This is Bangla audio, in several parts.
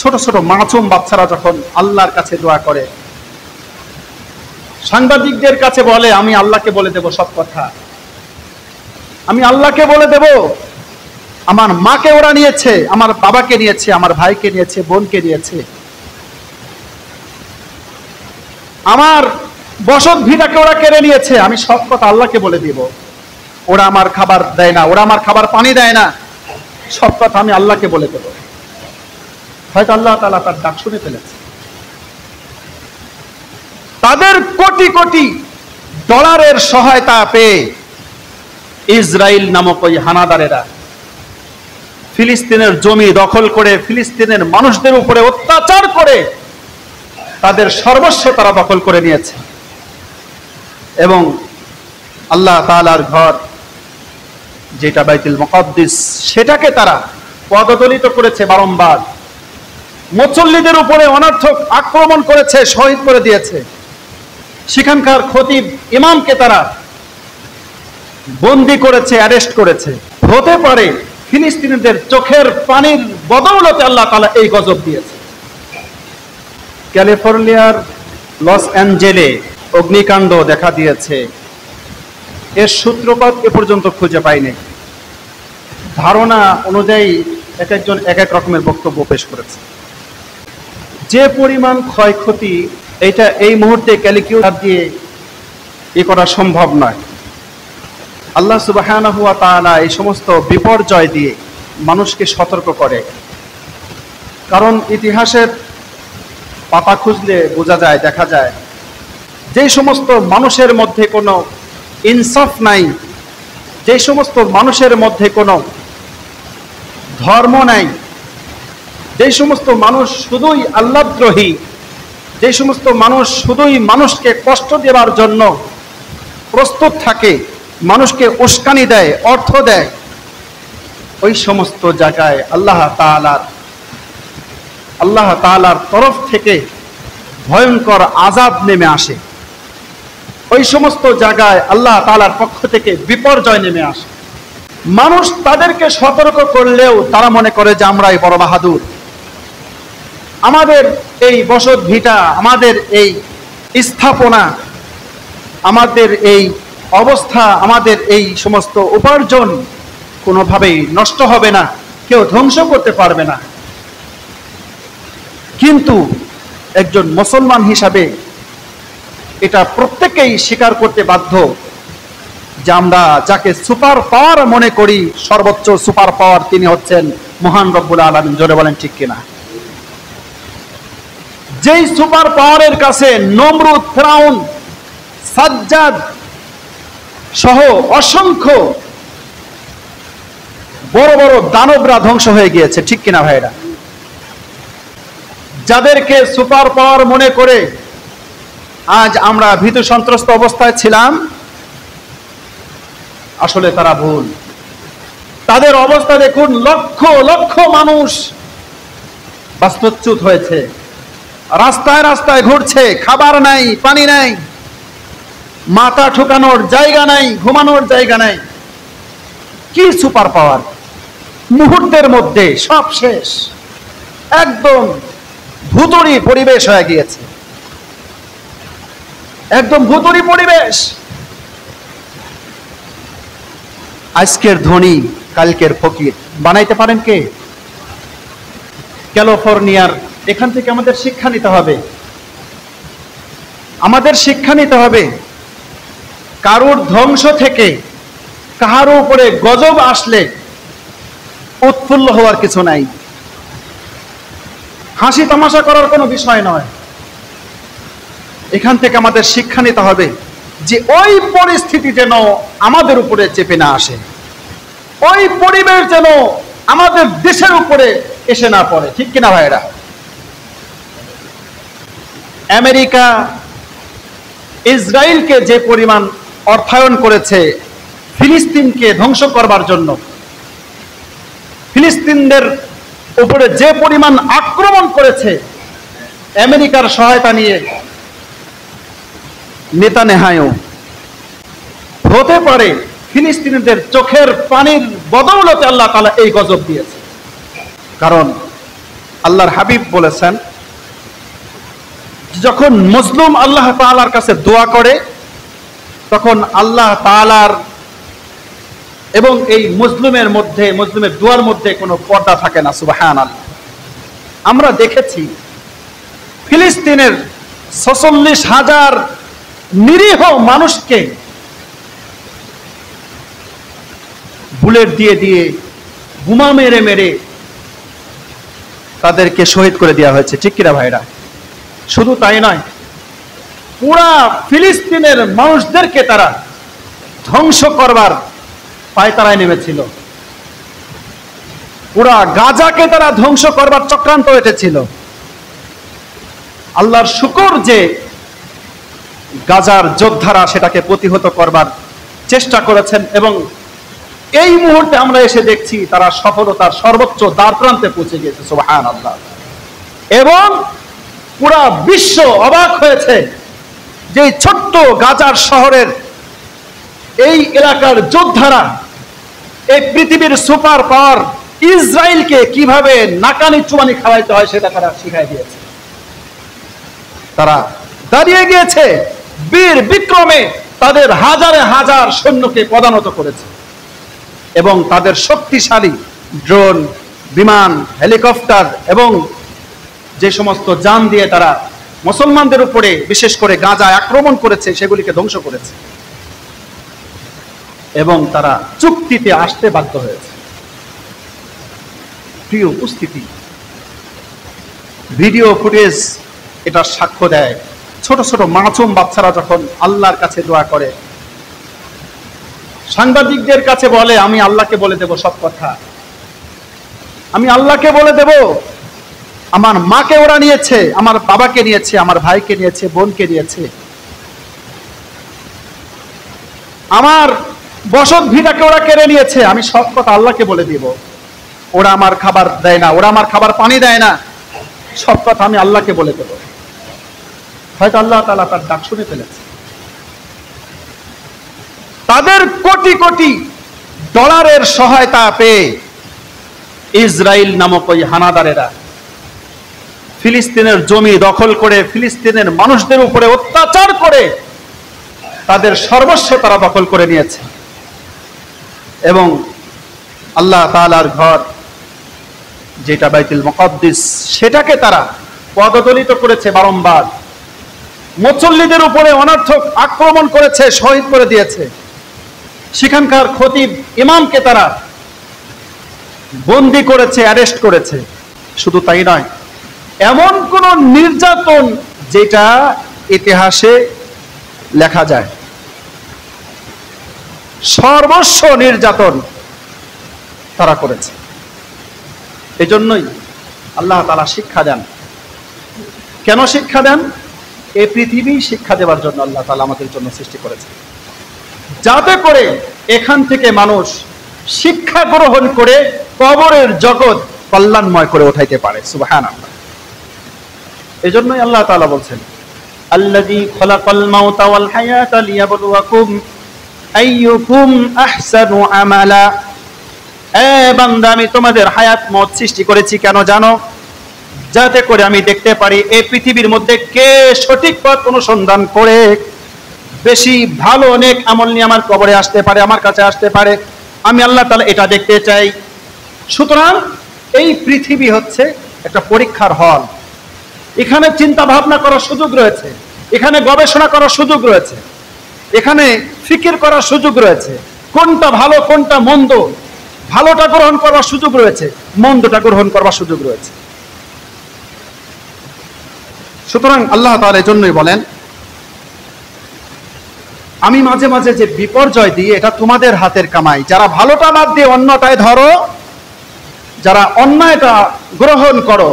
ছোট ছোট মাসুম বাচ্চারা যখন আল্লাহর কাছে দোয়া করে, সাংবাদিকদের কাছে বলে আমি আল্লাহকে বলে দেব সব কথা, আমি আল্লাহকে বলে দেব, আমার মাকে ওরা নিয়েছে, আমার বাবাকে নিয়েছে, আমার ভাইকে নিয়েছে, বোনকে নিয়েছে, আমার বসত ভিটাকে ওরা কেড়ে নিয়েছে, আমি সব কথা আল্লাহকে বলে দিব। ওরা আমার খাবার দেয় না, ওরা আমার খাবার পানি দেয় না, সব কথা আমি আল্লাহকে বলে দেব। হয়তো আল্লাহ তাআলা তার ডাক শুনে ফেলেছে। তাদের কোটি কোটি ডলারের সহায়তা পেয়ে ইসরায়েল নামক ওই হানাদারেরা ফিলিস্তিনের জমি দখল করে ফিলিস্তিনের মানুষদের উপরে অত্যাচার করে তাদের সর্বস্ব তারা দখল করে নিয়েছে এবং আল্লাহ তাআলার ঘর যেটা বাইতুল মুকাদ্দিস সেটাকে তারা পদদলিত করেছে বারংবার। মুসল্লিদের উপরে অনর্থক আক্রমণ করেছে, শহীদ করে দিয়েছে। সেখানকার খতিব ইমামকে তারা বন্দী করেছে, অ্যারেস্ট করেছে। হতে পারে ফিলিস্তিনিদের চোখের পানির বদৌলতে আল্লাহ তাআলা এই গজব দিয়েছে। ক্যালিফোর্নিয়ার লস অ্যাঞ্জেলে অগ্নিকাণ্ড দেখা দিয়েছে, এর সূত্রপাত এ পর্যন্ত খুঁজে পায়নি। ধারণা অনুযায়ী এক একজন এক এক রকমের বক্তব্য পেশ করেছে। যে পরিমাণ ক্ষয়ক্ষতি এটা এই মুহূর্তে ক্যালকুলেটর দিয়ে এ করা সম্ভব নয়। আল্লাহ সুবহানাহু ওয়া তাআলা এই সমস্ত বিপর্যয় দিয়ে মানুষকে সতর্ক করে, কারণ ইতিহাসের পাতা খুঁজলে বোঝা যায়, দেখা যায় যে সমস্ত মানুষের মধ্যে কোনো ইনসাফ নাই, যে সমস্ত মানুষের মধ্যে কোনো ধর্ম নাই, যে সমস্ত মানুষ শুধুই আল্লাহদ্রোহী, যে সমস্ত মানুষ শুধুই মানুষকে কষ্ট দেওয়ার জন্য প্রস্তুত থাকে, মানুষকে উস্কানি দেয়, অর্থ দেয়, ওই সমস্ত জায়গায় আল্লাহ তাআলার তরফ থেকে ভয়ঙ্কর আযাব নেমে আসে। ওই সমস্ত জায়গায় আল্লাহ তাআলার পক্ষ থেকে বিপর্যয় নেমে আসে। মানুষ তাদেরকে সতর্ক করলেও তারা মনে করে যে আমরাই বড় বাহাদুর, আমাদের এই বসত ভিটা, আমাদের এই স্থাপনা, আমাদের এই অবস্থা, আমাদের এই সমস্ত উপার্জন কোনোভাবেই নষ্ট হবে না, কেউ ধ্বংস করতে পারবে না। কিন্তু একজন মুসলমান হিসাবে এটা প্রত্যেকেই স্বীকার করতে বাধ্য যে আমরা যাকে সুপার পাওয়ার মনে করি, সর্বোচ্চ সুপার পাওয়ার তিনি হচ্ছেন মহান রব্বুল আলামিন। জোরে বলেন ঠিক কিনা? যেই সুপার পাওয়ারের কাছে নমরুদ, ফিরাউন, সাজ্জাদ সহ অসংখ্য বড় বড় দানবরা ধ্বংস হয়ে গিয়েছে, ঠিক কিনা ভাইরা? যাদেরকে সুপার পাওয়ার মনে করে আজ আমরা ভীত সন্ত্রস্ত অবস্থায় ছিলাম, আসলে তারা ভুল। তাদের অবস্থা দেখুন, লক্ষ লক্ষ মানুষ বাস্তুচ্যুত হয়েছে, রাস্তায় রাস্তায় ঘুরছে, খাবার নাই, পানি নাই, মাথা ঠুকানোর জায়গা নাই, ঘুমানোর জায়গা নাই। কি সুপার পাওয়ার! মুহূর্তের মধ্যে সব শেষ, একদম ভুতুড়ি পরিবেশ হয়ে গিয়েছে, একদম ভুতুড়ি পরিবেশ। আজকের ধনী কালকের ফকির বানাইতে পারেন কে? ক্যালিফোর্নিয়ার এখান থেকে আমাদের শিক্ষা নিতে হবে, আমাদের শিক্ষা নিতে হবে। কারোর ধ্বংস থেকে কারো উপরে গজব আসলে উৎফুল্ল হওয়ার কিছু নাই, হাসি তামাশা করার কোনো বিষয় নয়। এখান থেকে আমাদের শিক্ষা নিতে হবে যে ওই পরিস্থিতি যেন আমাদের উপরে চেপে না আসে, ওই পরিবেশ যেন আমাদের দেশের উপরে এসে না পড়ে, ঠিক কিনা ভাইরা? আমেরিকা ইসরায়েলকে যে পরিমাণ অর্থায়ন করেছে ফিলিস্তিনকে ধ্বংস করবার জন্য, ফিলিস্তিনদের উপরে যে পরিমাণ আক্রমণ করেছে আমেরিকার সহায়তা নিয়ে নেতানেহায়ও, হতে পারে ফিলিস্তিনিদের চোখের পানির বদৌলতে আল্লাহ তাআলা এই গজব দিয়েছে। কারণ আল্লাহর হাবিব বলেছেন, যখন মজলুম আল্লাহ তাআলার কাছে দোয়া করে তখন আল্লাহ তাআলার এবং এই মজলুমের দোয়ার মধ্যে কোনো পর্দা থাকে না। সুবহানাল্লাহ। আমরা দেখেছি ফিলিস্তিনের ৪৬,০০০ নিরীহ মানুষকে বুলেট দিয়ে বোমা মেরে তাদেরকে শহীদ করে দেওয়া হয়েছে, ঠিক কিনা ভাইরা? শুধু তাই নয়, পুরা ফিলিস্তিনের মানুষদেরকে তারা ধ্বংস করবার পায়তারায় নেমেছিল। পুরা গাজাকে তারা ধ্বংস করবার চক্রান্ত এঁটেছিল। আল্লাহর শুকর যে গাজার যোদ্ধারা সেটাকে প্রতিহত করবার চেষ্টা করেছেন এবং এই মুহূর্তে আমরা এসে দেখছি তারা সফলতার সর্বোচ্চ দ্বারপ্রান্তে পৌঁছে গিয়েছে। সুবহানাল্লাহ। এবং পুরা বিশ্ব অবাক হয়েছে যে ছোট্ট গাজার শহরের এই এলাকার যোদ্ধারা এই পৃথিবীর সুপার পাওয়ার ইসরায়েলকে কিভাবে নাকানি চুবানি খাওয়াইতে হয় সেটা তারা শিখাই দিয়েছে। তারা দাঁড়িয়ে গিয়েছে বীর বিক্রমে তাদের হাজারে হাজার সৈন্যকে পদানত করেছে এবং তাদের শক্তিশালী ড্রোন, বিমান, হেলিকপ্টার এবং যে সমস্ত যান দিয়ে তারা মুসলমানদের উপরে বিশেষ করে গাজায় আক্রমণ করেছে সেগুলিকে ধ্বংস করেছে এবং তারা চুক্তিতে আসতে বাধ্য হয়েছে। প্রিয় উপস্থিতি, ভিডিও ফুটেজ এটা সাক্ষ্য দেয়। ছোট ছোট মাসুম বাচ্চারা যখন আল্লাহর কাছে দোয়া করে, সাংবাদিকদের কাছে বলে আমি আল্লাহকে বলে দেব সব কথা, আমি আল্লাহকে বলে দেব, আমার মাকে ওরা নিয়েছে, আমার বাবাকে নিয়েছে, আমার ভাইকে নিয়েছে, বোনকে নিয়েছে, আমার বসত ভিটাকে ওরা কেড়ে নিয়েছে, আমি সব কথা আল্লাহকে বলে দিব। ওরা আমার খাবার দেয় না, ওরা আমার খাবার পানি দেয় না, সব কথা আমি আল্লাহকে বলে দেব। হয়তো আল্লাহ তাআলা তার ডাক শুনে ফেলেছে। তাদের কোটি কোটি ডলারের সহায়তা পেয়ে ইসরায়েল নামক ওই হানাদারেরা ফিলিস্তিনের জমি দখল করে ফিলিস্তিনের মানুষদের উপরে অত্যাচার করে তাদের সর্বস্ব তারা দখল করে নিয়েছে এবং আল্লাহ তাআলার ঘর যেটা বাইতুল মুকাদ্দিস সেটাকে তারা পদদলিত করেছে বারংবার। মুসল্লিদের উপরে অনর্থক আক্রমণ করেছে, শহীদ করে দিয়েছে। সেখানকার খতিব ইমামকে তারা বন্দী করেছে, অ্যারেস্ট করেছে। শুধু তাই নয়, এমন কোন নির্যাতন যেটা ইতিহাসে লেখা যায়, সর্বস্ব নির্যাতন তারা করেছে। এজন্যই আল্লাহ তাআলা শিক্ষা দেন। কেন শিক্ষা দেন? এই পৃথিবী শিক্ষা দেওয়ার জন্য আল্লাহ তাআলা আমাদের জন্য সৃষ্টি করেছে, যাতে করে এখান থেকে মানুষ শিক্ষা গ্রহণ করে কবরের জগৎ কল্যাণময় করে উঠাইতে পারে। সুবহানাল্লাহ। এজন্যই আল্লাহ তাআলা বলছেন, আল্লাযী খালাকাল মাউতা ওয়াল হায়াতা লিয়াবলুয়াকুম আইয়ুকুম আহসানু আমালা। এ বান্দা, আমি তোমাদের হায়াত মত সৃষ্টি করেছি কেন জানো? যাতে করে আমি দেখতে পারি এই পৃথিবীর মধ্যে কে সঠিক পথ অনুসন্ধান করে বেশি ভালো অনেক আমল নিয়ে আমার কবরে আসতে পারে, আমার কাছে আসতে পারে। আমি আল্লাহ তাআলা এটা দেখতে চাই। সুতরাং এই পৃথিবী হচ্ছে একটা পরীক্ষার হল। এখানে চিন্তা ভাবনা করার সুযোগ রয়েছে, এখানে গবেষণা করার সুযোগ রয়েছে, এখানে ফিকির করার সুযোগ রয়েছে। কোনটা ভালো কোনটা মন্দ, ভালোটা গ্রহণ করবার সুযোগ রয়েছে, মন্দটা গ্রহণ করবার সুযোগ রয়েছে। সুতরাং আল্লাহ তাআলা এজন্যই বলেন, আমি মাঝে মাঝে যে বিপর্যয় দিই এটা তোমাদের হাতের কামাই। যারা ভালোটা বাদ দিয়ে অন্যটায় ধরো, যারা অন্যায়টা গ্রহণ করো,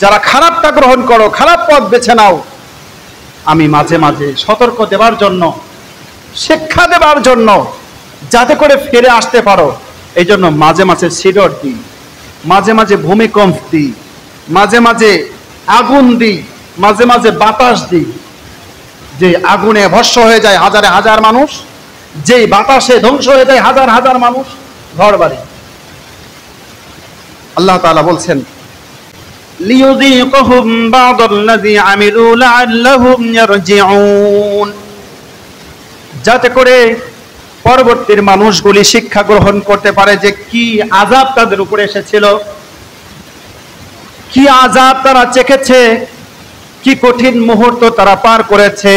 যারা খারাপটা গ্রহণ করো, খারাপ পথ বেছে নাও, আমি মাঝে মাঝে সতর্ক দেবার জন্য, শিক্ষা দেবার জন্য, যাতে করে ফিরে আসতে পারো, এই জন্য মাঝে মাঝে সিডর দিই, মাঝে মাঝে ভূমিকম্প দিই, মাঝে মাঝে আগুন দিই, মাঝে মাঝে বাতাস দিই, যে আগুনে ভস্ম হয়ে যায় হাজারে হাজার মানুষ, যে বাতাসে ধ্বংস হয়ে যায় হাজার হাজার মানুষ, ঘর বাড়ি। আল্লাহ তাআলা বলছেন, লিয়ুযীকুহুম বা'দাল্লাযী আমিলু লা'আল্লাহুম ইয়ারজিউন, যাতে করে পরবর্তীর মানুষগুলি শিক্ষা গ্রহণ করতে পারে যে কি আযাব তাদের উপরে এসেছিল, কি আযাব তারা চেখেছে, কি কঠিন মুহূর্ত তারা পার করেছে।